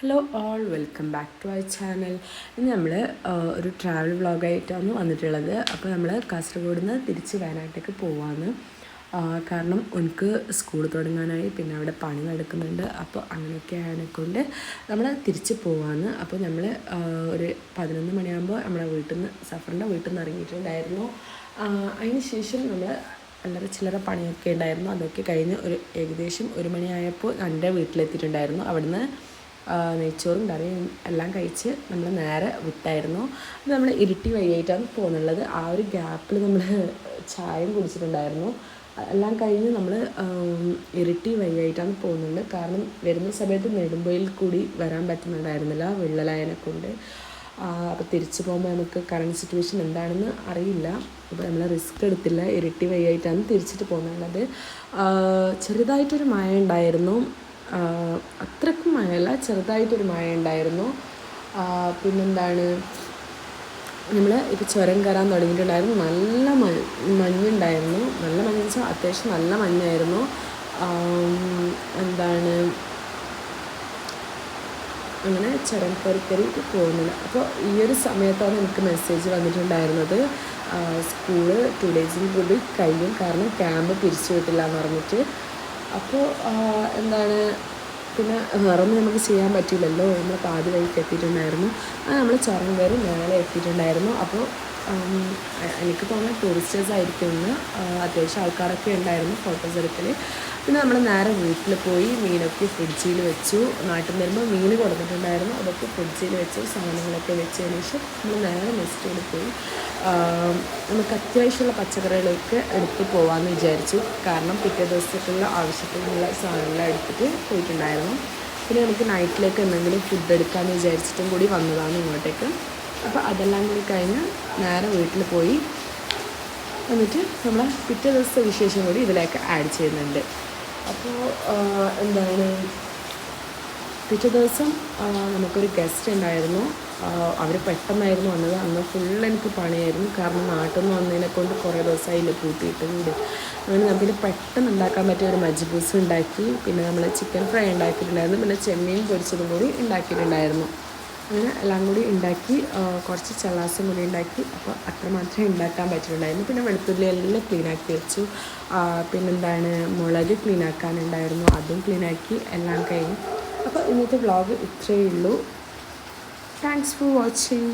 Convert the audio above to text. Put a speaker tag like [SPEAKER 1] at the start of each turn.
[SPEAKER 1] Hello all, welcome back to our channel. ഇന്ന് നമ്മൾ ഒരു ട്രാവൽ വ്ളോഗായിട്ടാണ് വന്നിട്ടുള്ളത്. അപ്പോൾ നമ്മൾ കാസർഗോഡ് നിന്ന് തിരിച്ച് വയനാട്ടിലേക്ക് പോവാണ്. കാരണം എനിക്ക് സ്കൂൾ തുടങ്ങാനായി, പിന്നെ അവിടെ പണി നടക്കുന്നുണ്ട്. അപ്പോൾ അങ്ങനെയൊക്കെ ആയതിനെക്കൊണ്ട് നമ്മൾ തിരിച്ച് പോവാണ്. അപ്പോൾ നമ്മൾ ഒരു 11 മണിയാകുമ്പോൾ നമ്മളെ സഫറിൻ്റെ വീട്ടിൽ നിന്ന് ഇറങ്ങിയിട്ടുണ്ടായിരുന്നു. അതിന് ശേഷം നമ്മൾ വളരെ ചില്ലറ പണിയൊക്കെ ഉണ്ടായിരുന്നു. അതൊക്കെ കഴിഞ്ഞ് ഏകദേശം 1 മണിയായപ്പോൾ എൻ്റെ വീട്ടിലെത്തിയിട്ടുണ്ടായിരുന്നു. അവിടുന്ന് നെയ്ച്ചോറും കറിയും എല്ലാം കഴിച്ച് നമ്മൾ നേരെ വിട്ടായിരുന്നു. അത് നമ്മൾ ഇരിട്ടി വഴിയായിട്ടാണ് പോകുന്നുള്ളത്. ആ ഒരു ഗ്യാപ്പിൽ നമ്മൾ ചായയും കുടിച്ചിട്ടുണ്ടായിരുന്നു. എല്ലാം കഴിഞ്ഞ് നമ്മൾ ഇരിട്ടി വഴിയായിട്ടാണ് പോകുന്നുണ്ട്. കാരണം വരുന്ന സമയത്ത് നെടുമ്പൊയിൽ കൂടി വരാൻ പറ്റുന്നുണ്ടായിരുന്നില്ല, വിള്ളലായതിനെ കൊണ്ട്. അപ്പോൾ തിരിച്ചു പോകുമ്പോൾ നമുക്ക് കറണ്ട് സിറ്റുവേഷൻ എന്താണെന്ന് അറിയില്ല. അപ്പോൾ നമ്മൾ റിസ്ക് എടുത്തില്ല, ഇരിട്ടി വഴിയായിട്ടാണ് തിരിച്ചിട്ട് പോകുന്നുള്ളത്. ചെറുതായിട്ടൊരു മഴ ഉണ്ടായിരുന്നു, അത്രയ്ക്കും മഴയല്ല, ചെറുതായിട്ടൊരു മഴ ഉണ്ടായിരുന്നു. പിന്നെന്താണ്, നമ്മൾ ഇപ്പോൾ ചുരം കയറാൻ തുടങ്ങിയിട്ടുണ്ടായിരുന്നു. നല്ല മഞ്ഞുണ്ടായിരുന്നു. നല്ല മഞ്ഞെന്ന് വെച്ചാൽ അത്യാവശ്യം നല്ല മഞ്ഞായിരുന്നു. അങ്ങനെ ചുരം കയറിയിട്ട് പോകുന്നില്ല. അപ്പോൾ ഈ ഒരു സമയത്താണ് എനിക്ക് മെസ്സേജ് വന്നിട്ടുണ്ടായിരുന്നത്, സ്കൂള് 2 ഡേയ്സിന് കൂടി കഴിയും, കാരണം ക്യാമ്പ് പിരിച്ചു വിട്ടില്ല എന്ന് പറഞ്ഞിട്ട്. അപ്പോൾ പിന്നെ വേറൊന്നും നമുക്ക് ചെയ്യാൻ പറ്റില്ലല്ലോ. നമ്മൾ പാതി വഴിക്ക് എത്തിയിട്ടുണ്ടായിരുന്നു. നമ്മൾ ചുരം കയറി മേലെ എത്തിയിട്ടുണ്ടായിരുന്നു. അപ്പോൾ എനിക്ക് തോന്നുന്നത് ടൂറിസ്റ്റേഴ്സ് ആയിരിക്കുമെന്ന്. അത്യാവശ്യം ആൾക്കാരൊക്കെ ഉണ്ടായിരുന്നു ഫോട്ടോസ് എടുക്കൽ. പിന്നെ നമ്മൾ നേരെ വീട്ടിൽ പോയി മീനൊക്കെ ഫ്രിഡ്ജിൽ വെച്ചു. നാട്ടിൽ നിന്ന് വരുമ്പോൾ മീൻ കൊടുത്തിട്ടുണ്ടായിരുന്നു, അതൊക്കെ ഫ്രിഡ്ജിൽ വെച്ചു. സാധനങ്ങളൊക്കെ വെച്ചതിന് ശേഷം നമ്മൾ നേരെ നെക്സ്റ്റ് പോയി നമുക്ക് അത്യാവശ്യമുള്ള പച്ചക്കറികളൊക്കെ എടുത്ത് പോകാമെന്ന് വിചാരിച്ചു. കാരണം പിറ്റേ ദിവസത്തേക്കുള്ള ആവശ്യത്തിനുള്ള സാധനങ്ങൾ എടുത്തിട്ട് പോയിട്ടുണ്ടായിരുന്നു. പിന്നെ നമുക്ക് നൈറ്റിലേക്ക് എന്തെങ്കിലും ഫുഡ് എടുക്കാമെന്ന് വിചാരിച്ചിട്ടും കൂടി വന്നതാണ് ഇങ്ങോട്ടേക്ക്. അപ്പോൾ അതെല്ലാം കൂടി കഴിഞ്ഞ് നേരെ വീട്ടിൽ പോയി എന്നിട്ട് നമ്മൾ പിറ്റേ ദിവസത്തെ വിശേഷം കൂടി ഇതിലേക്ക് ആഡ് ചെയ്യുന്നുണ്ട്. അപ്പോൾ പിറ്റേ ദിവസം നമുക്കൊരു ഗസ്റ്റ് ഉണ്ടായിരുന്നു. അവർ പെട്ടെന്നായിരുന്നു വന്നത്. അന്ന് ഫുൾ എനിക്ക് പണിയായിരുന്നു, കാരണം നാട്ടിൽ നിന്ന് വന്നതിനെ കൊണ്ട് കുറേ ദിവസമായില്ല കൂട്ടിയിട്ടുണ്ട്. അങ്ങനെ പിന്നെ പെട്ടെന്ന് ഉണ്ടാക്കാൻ പറ്റിയ ഒരു മജ്ബൂസ് ഉണ്ടാക്കി. പിന്നെ നമ്മൾ ചിക്കൻ ഫ്രൈ ഉണ്ടാക്കിയിട്ടുണ്ടായിരുന്നു, പിന്നെ ചെമ്മീൻ പൊരിച്ചതും കൂടി ഉണ്ടാക്കിയിട്ടുണ്ടായിരുന്നു. അങ്ങനെ എല്ലാം കൂടി ഉണ്ടാക്കി, കുറച്ച് ചലാസും കൂടി ഉണ്ടാക്കി. അപ്പോൾ അത്രമാത്രമേ ഉണ്ടാക്കാൻ പറ്റിയിട്ടുണ്ടായിരുന്നു. പിന്നെ വെളുത്തുള്ളി എല്ലാം ക്ലീനാക്കി വെച്ചു. മുളക് ക്ലീനാക്കാനുണ്ടായിരുന്നു, അതും ക്ലീനാക്കി എല്ലാം കഴിഞ്ഞു. അപ്പോൾ ഇന്നത്തെ വ്ളോഗ് ഇത്രയേ ഉള്ളൂ. Thanks for watching.